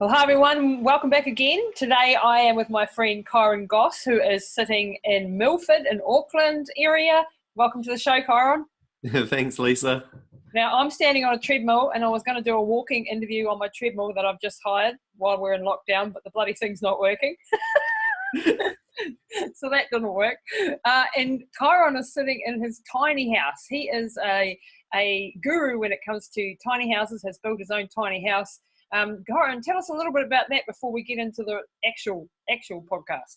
Well, hi everyone, welcome back again. Today I am with my friend Kyron Gosse, who is sitting in Milford in Auckland area. Welcome to the show, Kyron. Thanks, Lisa. Now, I'm standing on a treadmill and I was going to do a walking interview on my treadmill that I've just hired while we're in lockdown, but the bloody thing's not working. So that didn't work. And Kyron is sitting in his tiny house. He is a guru when it comes to tiny houses, has built his own tiny house. Kyron, tell us a little bit about that before we get into the actual podcast.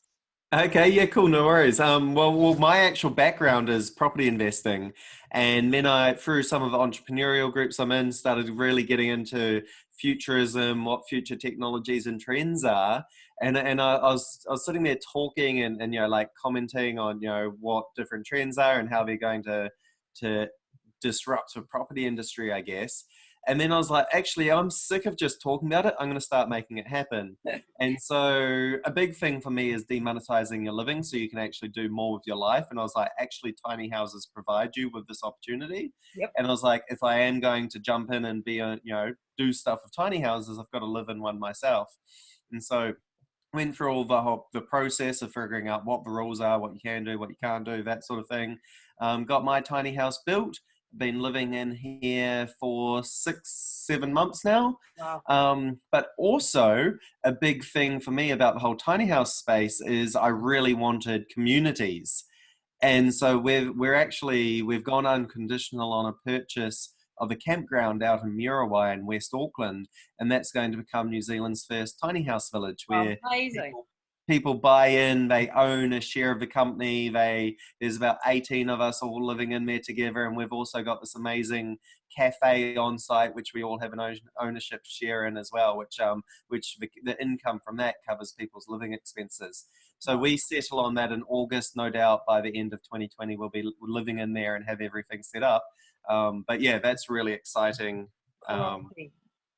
Okay, yeah, cool, no worries. Well, my actual background is property investing, and then through some of the entrepreneurial groups I'm in, started really getting into futurism, what future technologies and trends are, and I was sitting there talking and like commenting on what different trends are and how they're going to disrupt the property industry, I guess. And then I was like, actually, I'm sick of just talking about it. I'm going to start making it happen. And so a big thing for me is demonetizing your living so you can actually do more with your life. And I was like, actually, tiny houses provide you with this opportunity. Yep. And I was like, if I am going to jump in and do stuff with tiny houses, I've got to live in one myself. And so went through all the process of figuring out what the rules are, what you can do, what you can't do, that sort of thing. Got my tiny house built. Been living in here for 6-7 months now. Wow. But also a big thing for me about the whole tiny house space is I really wanted communities. And so we've gone unconditional on a purchase of a campground out in Muriwai in West Auckland, and that's going to become New Zealand's first tiny house village where Amazing. people buy in, they own a share of the company. There's about 18 of us all living in there together, and we've also got this amazing cafe on site, which we all have an ownership share in as well, which the income from that covers people's living expenses. So we settle on that in August, no doubt by the end of 2020 we'll be living in there and have everything set up. But yeah, that's really exciting.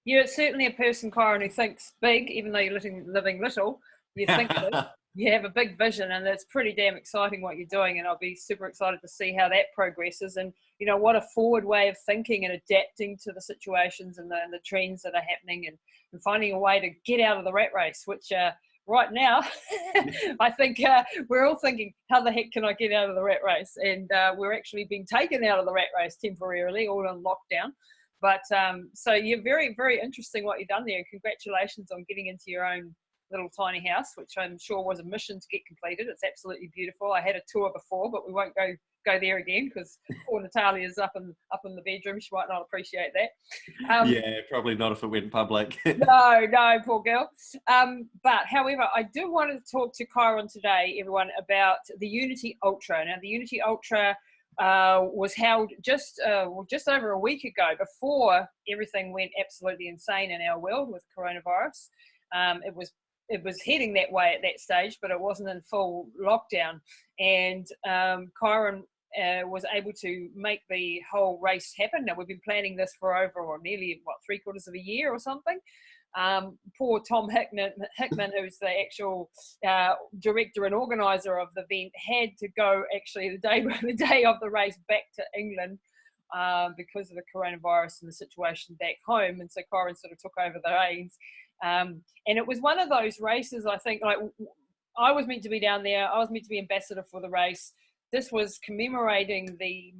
You're certainly a person, Kyron, who thinks big, even though you're living little. You think big. You have a big vision, and it's pretty damn exciting what you're doing, and I'll be super excited to see how that progresses. And what a forward way of thinking and adapting to the situations and the trends that are happening, and finding a way to get out of the rat race, which right now I think we're all thinking, how the heck can I get out of the rat race? And we're actually being taken out of the rat race temporarily, all in lockdown. But so you're very, very interesting what you've done there. Congratulations on getting into your own little tiny house, which I'm sure was a mission to get completed. It's absolutely beautiful. I had a tour before, but we won't go there again because poor Natalia's up in the bedroom. She might not appreciate that. Yeah, probably not if it went public. No, poor girl. But however, I do want to talk to Kyron today, everyone, about the Unity Ultra. Now, the Unity Ultra was held just over a week ago, before everything went absolutely insane in our world with coronavirus. It was heading that way at that stage, but it wasn't in full lockdown. And Kyron was able to make the whole race happen. Now, we've been planning this for over nearly 3/4 of a year or something. Poor Tom Hickman, who's the actual director and organiser of the event, had to go actually the day of the race back to England because of the coronavirus and the situation back home. And so Kyron sort of took over the reins. And it was one of those races, I think, like I was meant to be down there. I was meant to be ambassador for the race. This was commemorating the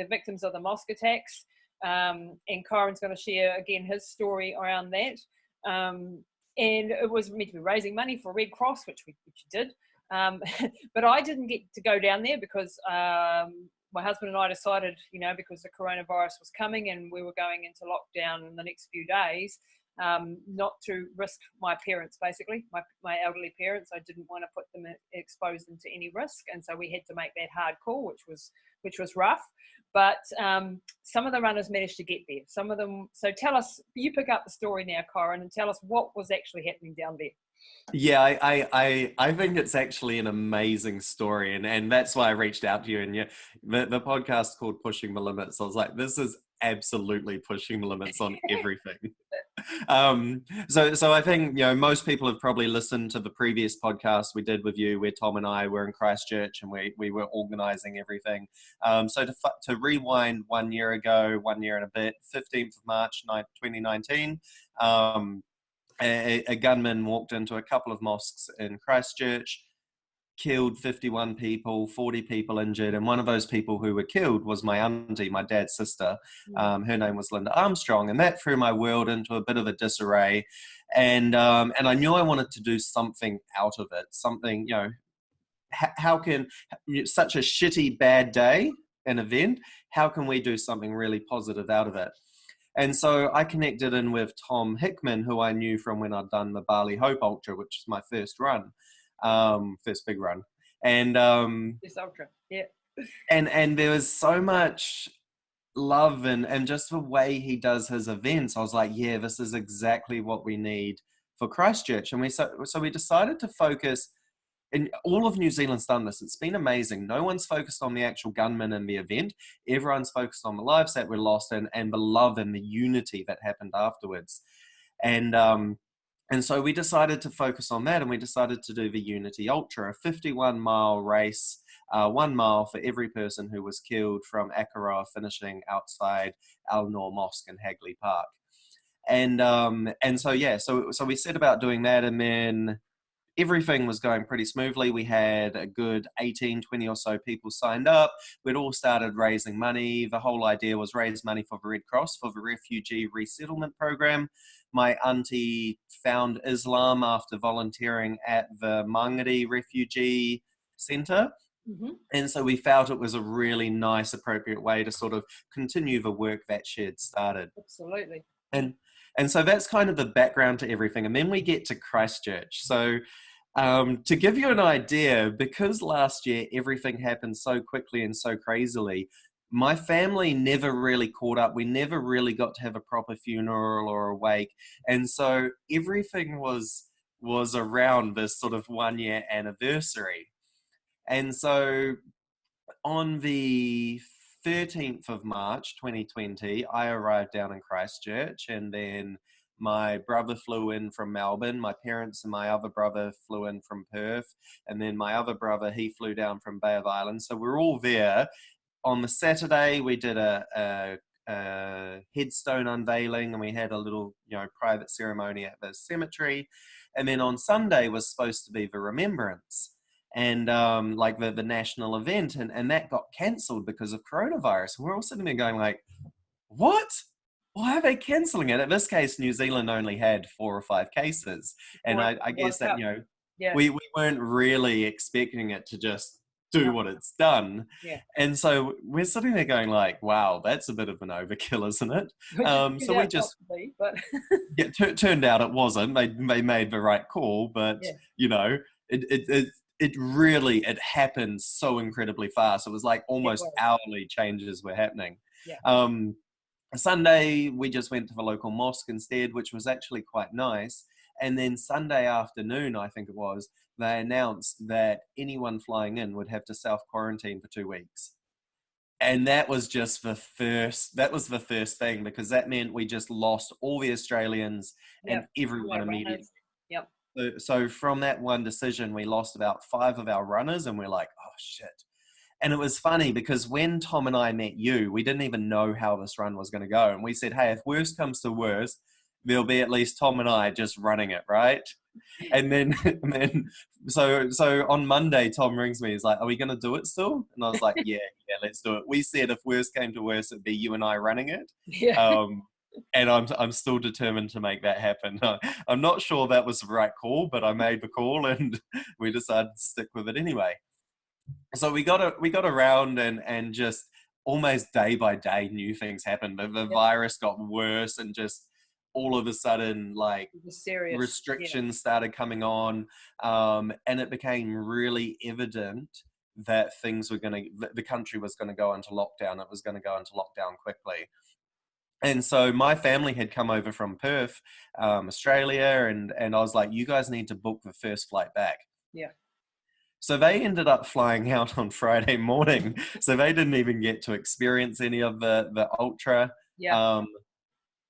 victims of the mosque attacks. And Kyron's going to share again his story around that. And it was meant to be raising money for Red Cross, which we did. But I didn't get to go down there because my husband and I decided, because the coronavirus was coming and we were going into lockdown in the next few days, not to risk my parents, basically, my elderly parents. I didn't want to put them exposed into any risk, and so we had to make that hard call, which was rough. But some of the runners managed to get there. Some of them. So tell us, you pick up the story now, Kyron, and tell us what was actually happening down there. Yeah, I think it's actually an amazing story, and that's why I reached out to you. And the podcast called Pushing the Limits. I was like, this is absolutely pushing the limits on everything. So I think most people have probably listened to the previous podcast we did with you, where Tom and I were in Christchurch and we were organising everything. So to rewind 1 year ago, 1 year and a bit, 15th of March 2019. a gunman walked into a couple of mosques in Christchurch, killed 51 people, 40 people injured, and one of those people who were killed was my auntie, my dad's sister. Her name was Linda Armstrong, and that threw my world into a bit of a disarray. And I knew I wanted to do something out of it, something, you know, how can such a shitty bad day, an event, how can we do something really positive out of it? And so I connected in with Tom Hickman, who I knew from when I'd done the Bali Hope Ultra, which is my first run, first big run. And this ultra, yeah. And there was so much love and just the way he does his events. I was like, yeah, this is exactly what we need for Christchurch. And so we decided to focus. And all of New Zealand's done this. It's been amazing. No one's focused on the actual gunman and the event. Everyone's focused on the lives that were lost and the love and the unity that happened afterwards. And so we decided to focus on that, and we decided to do the Unity Ultra, a 51-mile race, 1 mile for every person who was killed from Akaroa, finishing outside Al Noor Mosque in Hagley Park. And so we set about doing that, and then everything was going pretty smoothly. We had a good 18, 20 or so people signed up. We'd all started raising money. The whole idea was raise money for the Red Cross, for the Refugee Resettlement Program. My auntie found Islam after volunteering at the Mangere Refugee Centre. Mm-hmm. And so we felt it was a really nice, appropriate way to sort of continue the work that she had started. Absolutely. And so that's kind of the background to everything. And then we get to Christchurch. So to give you an idea, because last year everything happened so quickly and so crazily, my family never really caught up. We never really got to have a proper funeral or a wake. And so everything was around this sort of 1-year anniversary. And so on the 13th of March 2020, I arrived down in Christchurch, and then my brother flew in from Melbourne. My parents and my other brother flew in from Perth, and then my other brother, he flew down from Bay of Islands. So we're all there. On the Saturday, we did a headstone unveiling, and we had a little, private ceremony at the cemetery. And then on Sunday was supposed to be the remembrance, and like the national event, and that got cancelled because of coronavirus. And we're all sitting there going like, what? Why are they cancelling it? In this case, New Zealand only had 4 or 5 cases. And I guess that, we weren't really expecting it to just do what it's done. Yeah. And so we're sitting there going like, wow, that's a bit of an overkill, isn't it? So we just, turned out it wasn't. They made the right call, but, it really happened so incredibly fast. It was like almost hourly changes were happening. Yeah. Sunday, we just went to the local mosque instead, which was actually quite nice. And then Sunday afternoon, I think it was, they announced that anyone flying in would have to self-quarantine for 2 weeks. And that was just the first thing, because that meant we just lost all the Australians and everyone immediately. Yep. So from that one decision, we lost about 5 of our runners, and we're like, oh shit. And it was funny because when Tom and I met you, we didn't even know how this run was going to go. And we said, hey, if worst comes to worst, there'll be at least Tom and I just running it, right? And then so on Monday, Tom rings me. He's like, are we going to do it still? And I was like, yeah, let's do it. We said if worst came to worst, it'd be you and I running it. Yeah. And I'm still determined to make that happen. I'm not sure that was the right call, but I made the call, and we decided to stick with it anyway. So we got around, and just almost day by day new things happened. The virus got worse, and just all of a sudden, like, restrictions started coming on, and it became really evident that the country was going to go into lockdown. It was going to go into lockdown quickly. And so my family had come over from Perth, Australia, and I was like, you guys need to book the first flight back. Yeah. So they ended up flying out on Friday morning. So they didn't even get to experience any of the ultra. Yeah.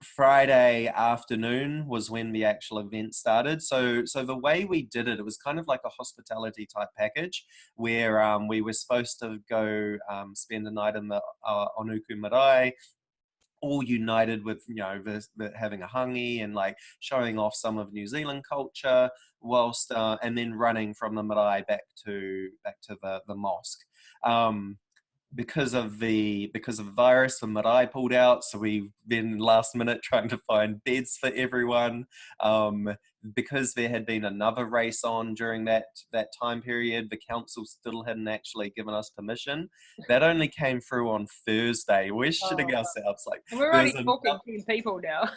Friday afternoon was when the actual event started. So the way we did it, it was kind of like a hospitality type package where we were supposed to go spend a night in the Onuku Marae. all united with, you know, having a hangi and like showing off some of New Zealand culture, whilst and then running from the marae back to the mosque. Because of the virus, the marae pulled out, so we then last minute trying to find beds for everyone. Because there had been another race on during that time period, the council still hadn't actually given us permission. That only came through on Thursday. We're shitting ourselves. Like, we're only talking 10 people now.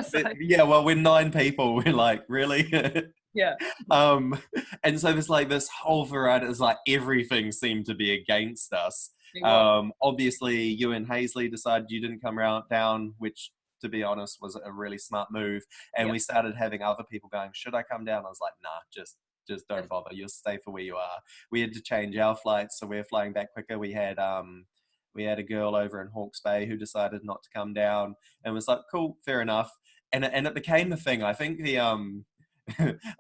So. Yeah, well, we're 9 people. We're like, really? Yeah. And so there's like this whole variety. It's like everything seemed to be against us. Obviously, you and Hazley decided you didn't come down, which, to be honest, was a really smart move. And we started having other people going, should I come down? I was like, nah, just don't bother. You'll stay for where you are. We had to change our flights, so we're flying back quicker. We had a girl over in Hawke's Bay who decided not to come down, and was like, cool, fair enough. And it became a thing. I think the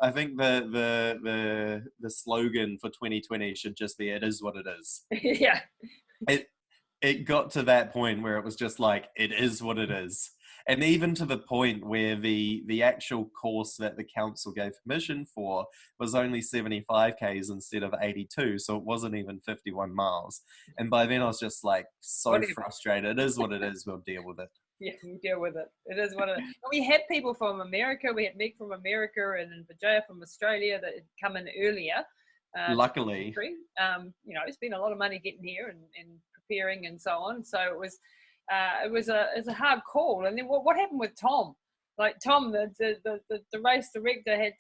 I think the slogan for 2020 should just be, it is what it is. Yeah. It got to that point where it was just like, it is what it is. And even to the point where the actual course that the council gave permission for was only 75 Ks instead of 82. So it wasn't even 51 miles. And by then I was just like, so frustrated. It is what it is. We'll deal with it. Yeah, we deal with it. It is what it is. We had people from America. We had Meg from America and Vijaya from Australia that had come in earlier. Luckily. You know, it's been a lot of money getting here and preparing and so on. So it was a hard call. And then what happened with Tom? Like Tom, the race director had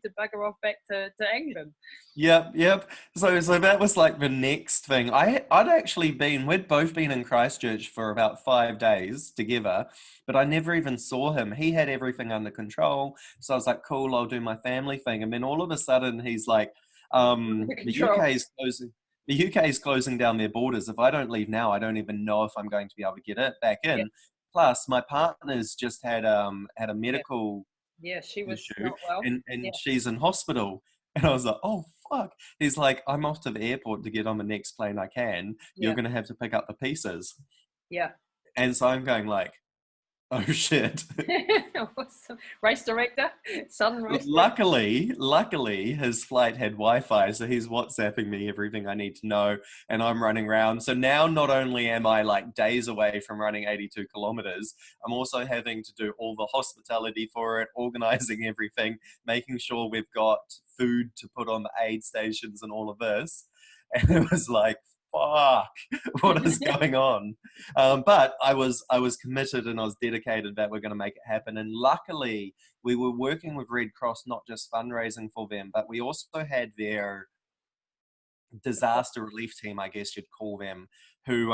to bugger off back to England. Yep. So that was like the next thing. We'd both been in Christchurch for about 5 days together, but I never even saw him. He had everything under control. So I was like, cool, I'll do my family thing. And then all of a sudden he's like, the UK is closing down their borders. If I don't leave now, I don't even know if I'm going to be able to get it back in. Yep. Plus, my partner's just had a medical she was issue, not well. and she's in hospital. And I was like, oh, fuck. He's like, I'm off to the airport to get on the next plane I can. You're going to have to pick up the pieces. Yeah. And so I'm going like, oh, shit. Race director? Sudden race Luckily, his flight had Wi-Fi, so he's WhatsApping me everything I need to know, and I'm running around. So now not only am I like days away from running 82 kilometers, I'm also having to do all the hospitality for it, organizing everything, making sure we've got food to put on the aid stations and all of this. And it was like, fuck, what is going on? But I was committed and I was dedicated that we're going to make it happen. And luckily, we were working with Red Cross, not just fundraising for them, but we also had their disaster relief team, I guess you'd call them, who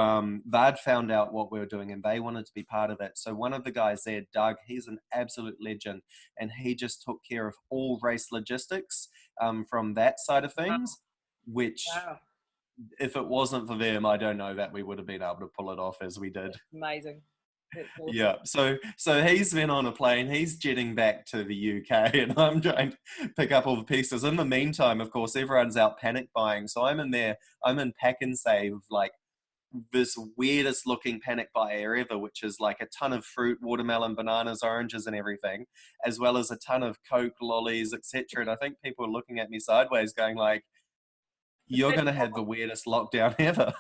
they'd found out what we were doing and they wanted to be part of it. So one of the guys there, Doug, he's an absolute legend, and he just took care of all race logistics from that side of things, which... Wow. If it wasn't for them, I don't know that we would have been able to pull it off as we did. Amazing. Awesome. Yeah. So he's been on a plane. He's jetting back to the UK, and I'm trying to pick up all the pieces. In the meantime, of course, everyone's out panic buying. So I'm in there. I'm in Pack and Save, like this weirdest looking panic buy area ever, which is like a ton of fruit, watermelon, bananas, oranges, and everything, as well as a ton of Coke, lollies, etc. And I think people are looking at me sideways, going like, you're going to have the weirdest lockdown ever.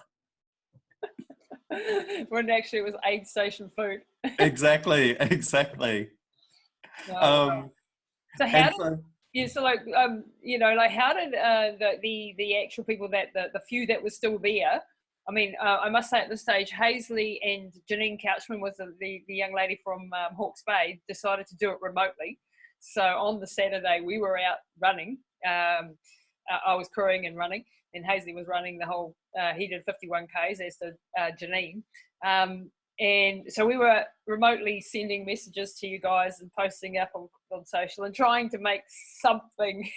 When actually it was aid station food. Exactly. No, so how did, you know, like how did the actual people that the few that were still there, I mean, I must say at this stage, Hazley and Janine Couchman was the young lady from Hawke's Bay, decided to do it remotely. So on the Saturday we were out running. I was crewing and running, and Hazley was running the whole, he did 51 Ks, as did Janine. And so we were remotely sending messages to you guys and posting up on social and trying to make something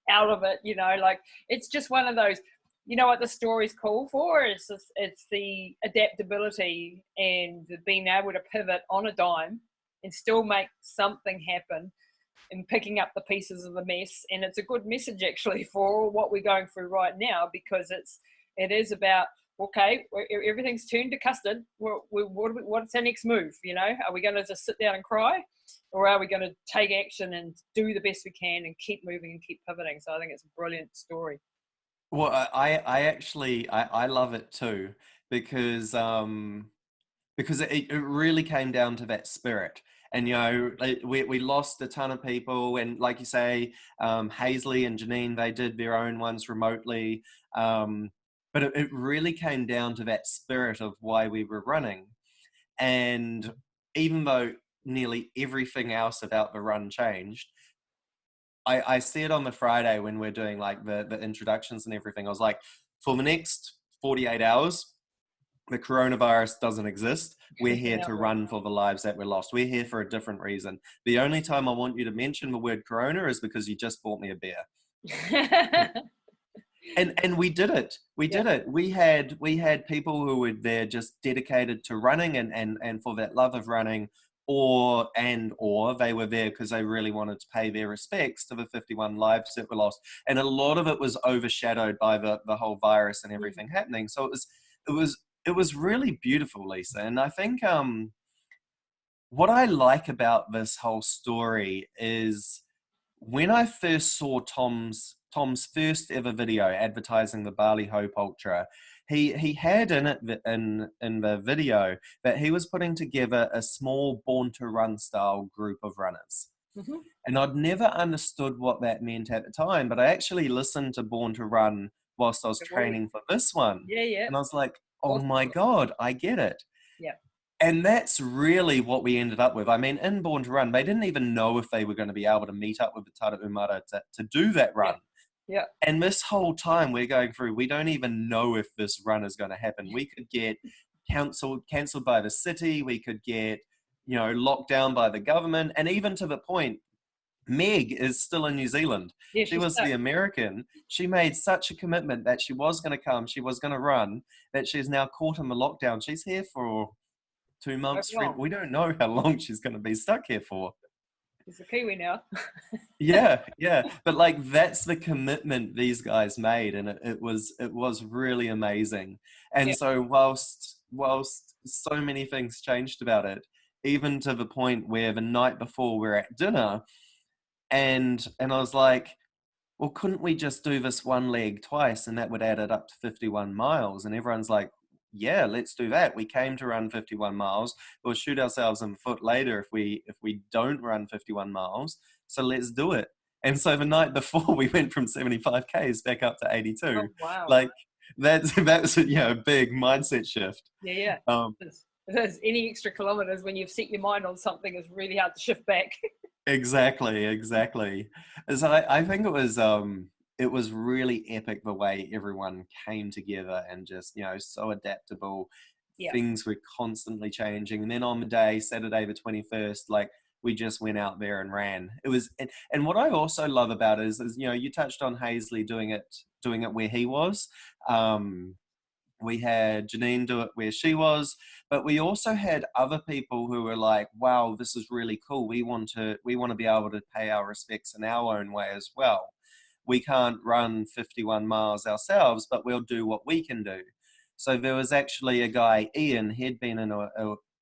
out of it, you know, like it's just one of those, you know what the stories call for? It's the adaptability and being able to pivot on a dime and still make something happen, and picking up the pieces of the mess. And it's a good message actually for what we're going through right now, because it is about okay, everything's turned to custard. What's our next move? You know, are we going to just sit down and cry, or are we going to take action and do the best we can and keep moving and keep pivoting? So I think it's a brilliant story. Well, I actually I love it too, because it really came down to that spirit. And, you know, we lost a ton of people. And like you say, Hazley and Janine, they did their own ones remotely. But it really came down to that spirit of why we were running. And even though nearly everything else about the run changed, I see it on the Friday when we're doing like the introductions and everything. I was like, for the next 48 hours, the coronavirus doesn't exist. We're here to run for the lives that were lost. We're here for a different reason. The only time I want you to mention the word corona is because you just bought me a beer. And we did it. We did it. We had people who were there just dedicated to running and for that love of running, or they were there because they really wanted to pay their respects to the 51 lives that were lost. And a lot of it was overshadowed by the whole virus and everything happening. So it was really beautiful, Lisa. And I think what I like about this whole story is when I first saw Tom's first ever video advertising the Bali Hope Ultra, he had in it in the video that he was putting together a small Born to Run style group of runners. Mm-hmm. And I'd never understood what that meant at the time, but I actually listened to Born to Run whilst I was training for this one. Yeah. And I was like, oh my God, I get it. Yeah. And that's really what we ended up with. I mean, in Born to Run, they didn't even know if they were going to be able to meet up with the Tara Umara to do that run. Yeah. And this whole time we're going through, we don't even know if this run is going to happen. We could get cancelled by the city. We could get, you know, locked down by the government. And even to the point, Meg is still in New Zealand. Yeah, she was the American. She made such a commitment that she was going to come, she was going to run, that she's now caught in the lockdown. She's here for 2 months. We don't know how long she's going to be stuck here for. She's a Kiwi now. yeah. But like, that's the commitment these guys made. And it was really amazing. And so whilst so many things changed about it, even to the point where the night before we're at dinner, and I was like, well, couldn't we just do this one leg twice and that would add it up to 51 miles? And everyone's like, yeah, let's do that. We came to run 51 miles. We'll shoot ourselves in the foot later if we don't run 51 miles. So let's do it. And so the night before, we went from 75 Ks back up to 82. Oh, wow. Like, that's a big mindset shift. Yeah. There's any extra kilometers when you've set your mind on something is really hard to shift back. Exactly. So I think it was really epic the way everyone came together and just, you know, so adaptable. Yeah. Things were constantly changing. And then on the day, Saturday the 21st, like, we just went out there and ran. It was, and what I also love about it is, you know, you touched on Hazley doing it where he was. We had Janine do it where she was, but we also had other people who were like, wow, this is really cool. We want to be able to pay our respects in our own way as well. We can't run 51 miles ourselves, but we'll do what we can do. So there was actually a guy, Ian, he'd been in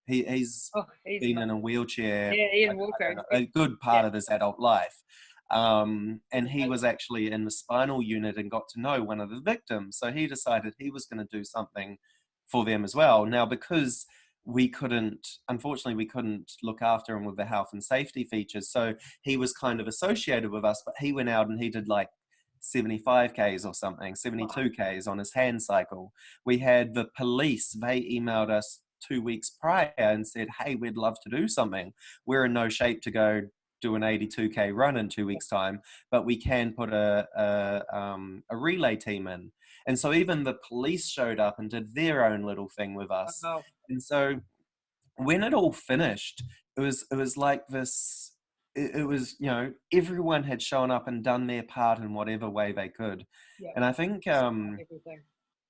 he's been in a wheelchair, Ian Walker, a good part of his adult life. And he was actually in the spinal unit and got to know one of the victims. So he decided he was going to do something for them as well. Now, because unfortunately we couldn't look after him with the health and safety features. So he was kind of associated with us, but he went out and he did like 75 Ks or something, 72 Ks on his hand cycle. We had the police, they emailed us 2 weeks prior and said, hey, we'd love to do something. We're in no shape to go do an 82K run in 2 weeks time, but we can put a relay team in. And so even the police showed up and did their own little thing with us. Oh. And so when it all finished, it was like this, it was, you know, everyone had shown up and done their part in whatever way they could. Yeah. And I think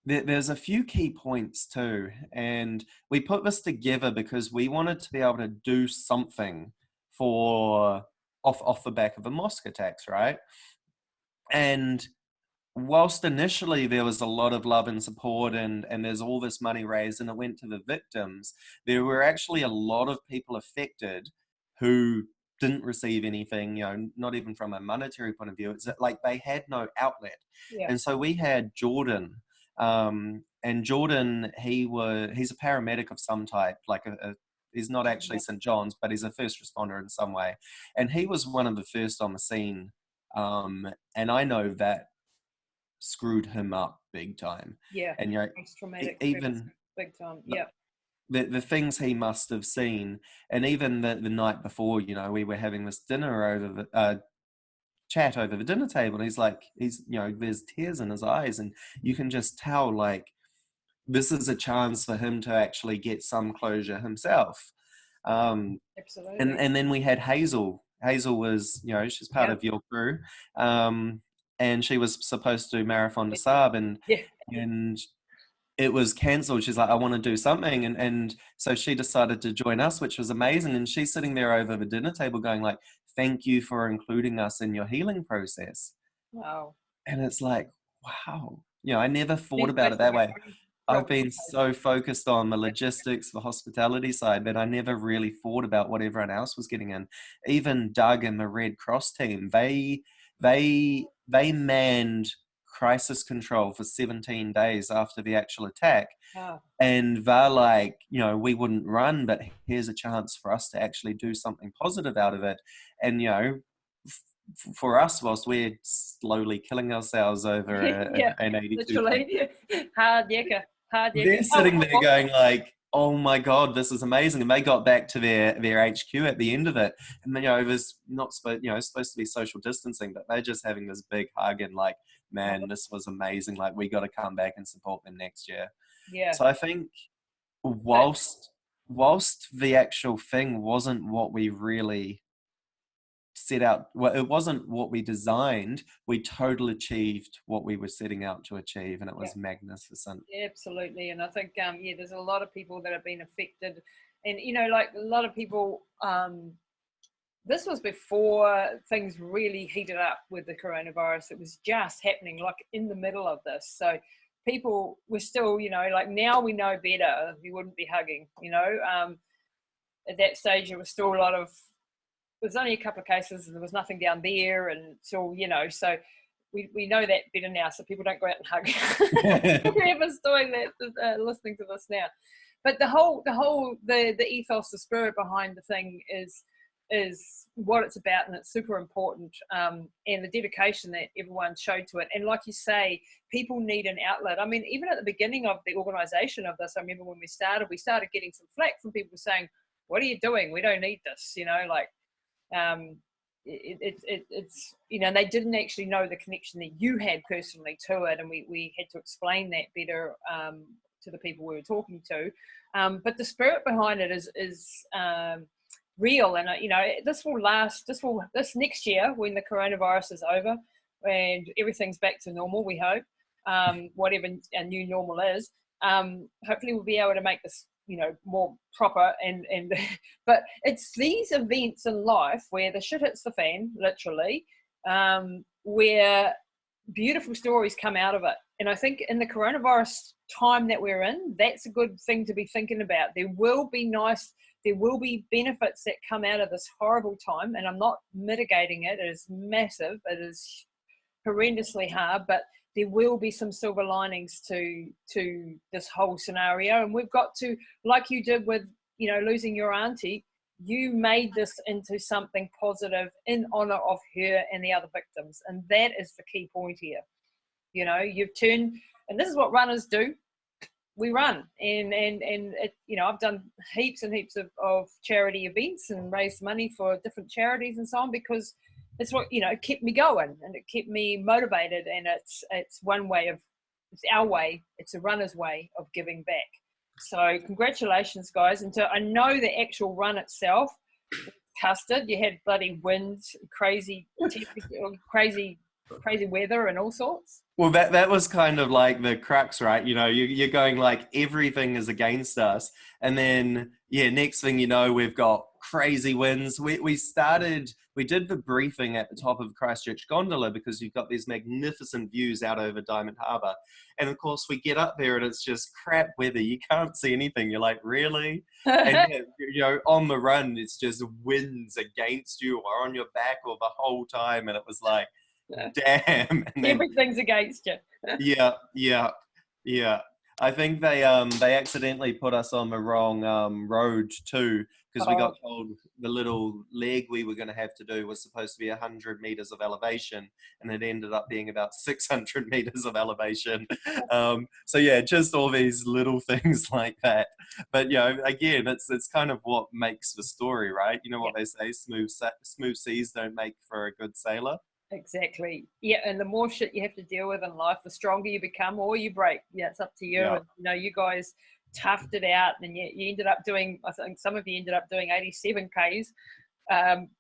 there's a few key points too. And we put this together because we wanted to be able to do something for off the back of the mosque attacks, right? And whilst initially there was a lot of love and support and there's all this money raised and it went to the victims, there were actually a lot of people affected who didn't receive anything, not even from a monetary point of view. It's that, like, they had no outlet. Yeah. And so we had Jordan, and Jordan, he's a paramedic of some type, like he's not actually St. John's, but he's a first responder in some way. And he was one of the first on the scene. And I know that screwed him up big time. Yeah. And Traumatic, even big time. Yeah. The things he must have seen, and even the night before, we were having this dinner over the chat over the dinner table, and he's there's tears in his eyes, and you can just tell, like, this is a chance for him to actually get some closure himself. Absolutely. And then we had Hazel. Hazel was, she's part of your crew, and she was supposed to do Marathon des Sables, and it was cancelled. She's like, I want to do something, and so she decided to join us, which was amazing. And she's sitting there over the dinner table going, like, thank you for including us in your healing process. Wow. And it's like, wow, I never thought about it that way. I've been so focused on the logistics, the hospitality side, that I never really thought about what everyone else was getting in. Even Doug and the Red Cross team, they manned crisis control for 17 days after the actual attack. Oh. And they're like, we wouldn't run, but here's a chance for us to actually do something positive out of it. And, for us, whilst we're slowly killing ourselves over an 82. Literally. Hard yakka. They're sitting there going, like, oh my God, this is amazing. And they got back to their HQ at the end of it. And there's not supposed to be social distancing, but they're just having this big hug and like, man, this was amazing. Like, we got to come back and support them next year. Yeah. So I think whilst the actual thing wasn't what we really set out, well, it wasn't what we designed, we totally achieved what we were setting out to achieve, and it was magnificent. Absolutely. And I think there's a lot of people that have been affected, and like a lot of people, this was before things really heated up with the coronavirus. It was just happening like in the middle of this, so people were still, like, now we know better, we wouldn't be hugging, at that stage there was still a lot of, there's only a couple of cases and there was nothing down there, and so so we know that better now, so people don't go out and hug. Whoever's doing that, listening to this now. But the ethos, the spirit behind the thing is what it's about, and it's super important, and the dedication that everyone showed to it. And like you say, people need an outlet. I mean, even at the beginning of the organisation of this, I remember when we started getting some flack from people saying, what are you doing? We don't need this, like, it's they didn't actually know the connection that you had personally to it, and we had to explain that better to the people we were talking to, but the spirit behind it is real. And this next year, when the coronavirus is over and everything's back to normal, we hope, whatever a new normal is, hopefully we'll be able to make this more proper, and but it's these events in life where the shit hits the fan, literally, where beautiful stories come out of it. And I think in the coronavirus time that we're in, that's a good thing to be thinking about. There will be benefits that come out of this horrible time, and I'm not mitigating it. It is massive, it is horrendously hard, but there will be some silver linings to this whole scenario. And we've got to, like you did with, losing your auntie, you made this into something positive in honor of her and the other victims. And that is the key point here. You've turned, and this is what runners do. We run, and it, I've done heaps and heaps of charity events and raised money for different charities and so on, because it's what, kept me going, and it kept me motivated. And it's one way it's our way, it's a runner's way of giving back. So congratulations, guys. And I know the actual run itself, custard, you had bloody winds, crazy weather and all sorts. Well, that was kind of like the crux, right? You're going like everything is against us, and then next thing you know, we've got crazy winds. We started we did the briefing at the top of Christchurch Gondola because you've got these magnificent views out over Diamond Harbour. And of course, we get up there and it's just crap weather. You can't see anything. You're like, really? And you know, on the run, it's just winds against you or on your back all the whole time. And it was like, damn. And then, everything's against you. yeah. I think they accidentally put us on the wrong road too, because we got told the little leg we were going to have to do was supposed to be 100 meters of elevation, and it ended up being about 600 meters of elevation. So yeah, just all these little things like that. But you know, again, it's kind of what makes the story, right? You know what they say: smooth seas don't make for a good sailor. Exactly. Yeah, and the more shit you have to deal with in life, the stronger you become or you break. Yeah, it's up to you. Yeah. And, you know, you guys toughed it out, and you ended up doing, I think some of you ended up doing 87 Ks,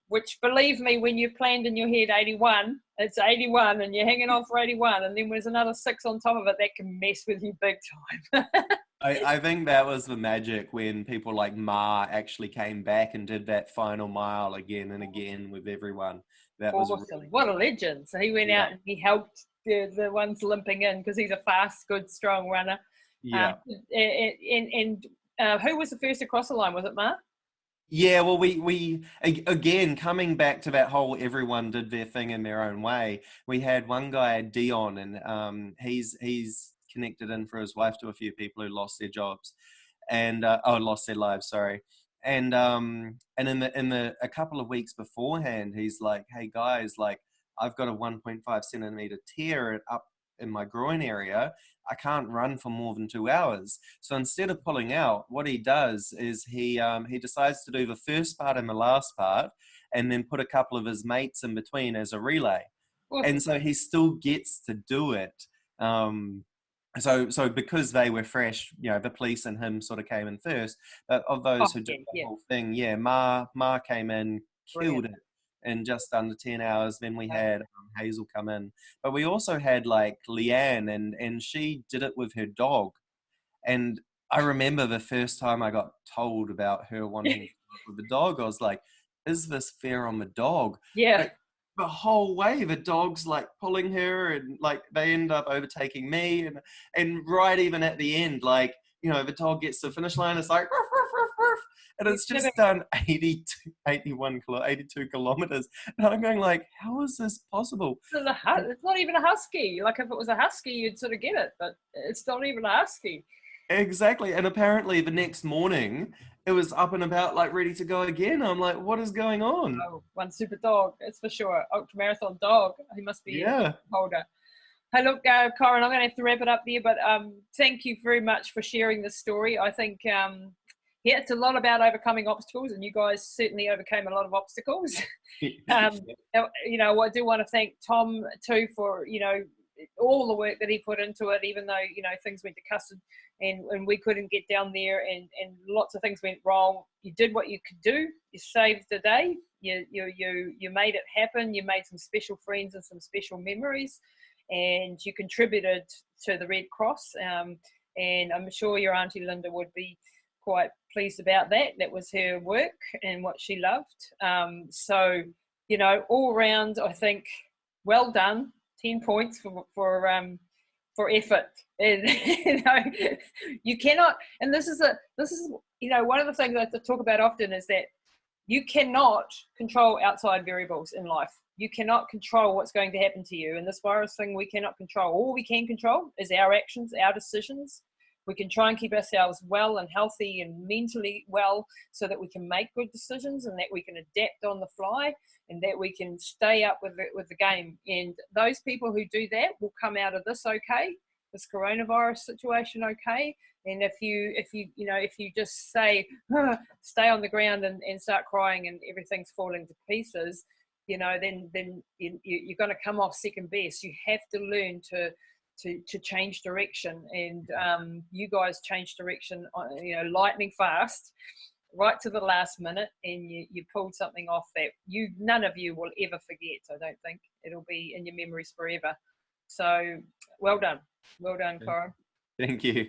which, believe me, when you planned in your head 81, it's 81 and you're hanging on for 81, and then there's another 6 on top of it, that can mess with you big time. I think that was the magic when people like Ma actually came back and did that final mile again and again with everyone. That was really what a legend. So he went out and he helped the ones limping in, because he's a fast, good, strong runner. Yeah. And who was the first across the line? Was it Ma? Yeah, well, we again, coming back to that whole everyone did their thing in their own way. We had one guy, Dion, and he's connected in for his wife to a few people who lost their jobs and lost their lives, sorry. And in the a couple of weeks beforehand, he's like, hey guys, like I've got a 1.5 centimeter tear up in my groin area. I can't run for more than 2 hours. So instead of pulling out, what he does is he decides to do the first part and the last part, and then put a couple of his mates in between as a relay. Awesome. And so he still gets to do it. So because they were fresh, you know, the police and him sort of came in first. But of those who did the whole thing, Ma came in, killed it in just under 10 hours. Then we had Hazel come in. But we also had like Leanne, and she did it with her dog. And I remember the first time I got told about her wanting to do it with the dog, I was like, is this fair on the dog? Yeah. But the whole way the dog's like pulling her, and like they end up overtaking me, and right even at the end, like, you know, the dog gets to the finish line, it's like ruff, ruff, ruff, ruff, and it's just done 82 kilometers, and I'm going like, how is this possible? It's not even a husky. Like if it was a husky, you'd sort of get it, but it's not even a husky. Exactly. And apparently the next morning it was up and about, like ready to go again. I'm like, what is going on? Oh, one super dog, that's for sure. Ultramarathon dog. He must be a holder. Hey, look, Kyron, I'm going to have to wrap it up there, but thank you very much for sharing this story. I think, it's a lot about overcoming obstacles, and you guys certainly overcame a lot of obstacles. You know, I do want to thank Tom too for, you know, all the work that he put into it, even though, you know, things went to custard and we couldn't get down there, and lots of things went wrong. You did what you could do. You saved the day. You made it happen. You made some special friends and some special memories, and you contributed to the Red Cross. And I'm sure your Aunty Linda would be quite pleased about that. That was her work and what she loved. So, you know, all around, I think, well done. 10 points for effort. And you know, you cannot, and this is you know, one of the things I have to talk about often is that you cannot control outside variables in life. You cannot control what's going to happen to you. And this virus thing, we cannot control. All we can control is our actions, our decisions. We can try and keep ourselves well and healthy and mentally well, so that we can make good decisions and that we can adapt on the fly, and that we can stay up with the game. And those people who do that will come out of this okay, this coronavirus situation okay. And if you just say, stay on the ground and start crying and everything's falling to pieces, you know, then you're going to come off second best. You have to learn to change direction, and you guys changed direction, you know, lightning fast, right to the last minute, and you pulled something off that none of you will ever forget. I don't think it'll be in your memories forever. So well done, Kyron. Thank you.